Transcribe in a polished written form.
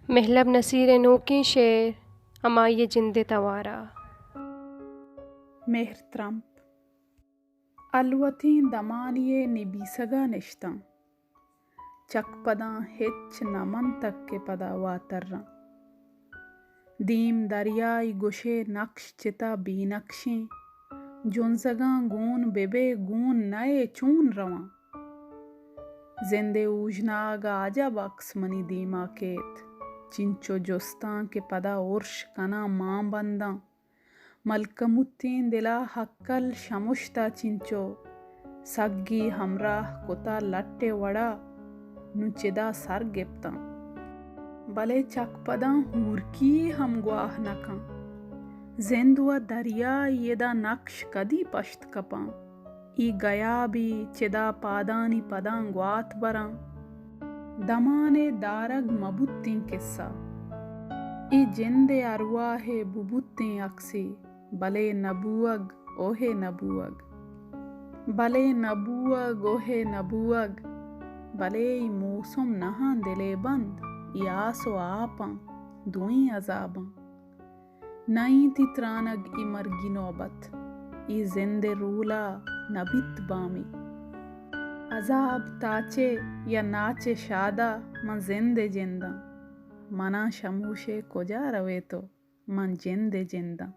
محلب نصیر نو کی شعر ہمائی جند توارا۔ مہر ترمپ الوتیں دمانی نبیسگا نشتاں چک پداں ہچ نمن تک کے پدا واترراں دیم دریائی گوشے نقش چتا بی نقشیں جنزگاں گون ببے گون نئے چون رواں زندے اوجناگ عجب عکس منی دیما کیت چنچو جستاں کہ پدا عرش کنا ماں بنداں ملکہ متیں دلا حقل شمشتا چنچو سگی ہمراہ کتا لٹ وڑا نو چدا سر گپتاں بلے چک پداں ہورکی ہم گواہ نکاں زند و دریائی یدا نقش کدی پشت کپاں ای گیا بھی چدا پادانی پداں گوات براں دمانے دارگ مبتیں قصہ ای جند ارواح ببتیں عکسی بلے نبوگ اوہے نبوگ بلے نبوگ اوہے نبوگ بلے ای موسم نہاں دلے بند ای آس و آپاں دوئیں عذاباں نئیں تی ترانگ ای مرگی نوبت ای زند رولا نبت بامی عذاب تاچے یا ناچے شادا من زند جنداں منا شموشے کجا روے تو من جند جنداں۔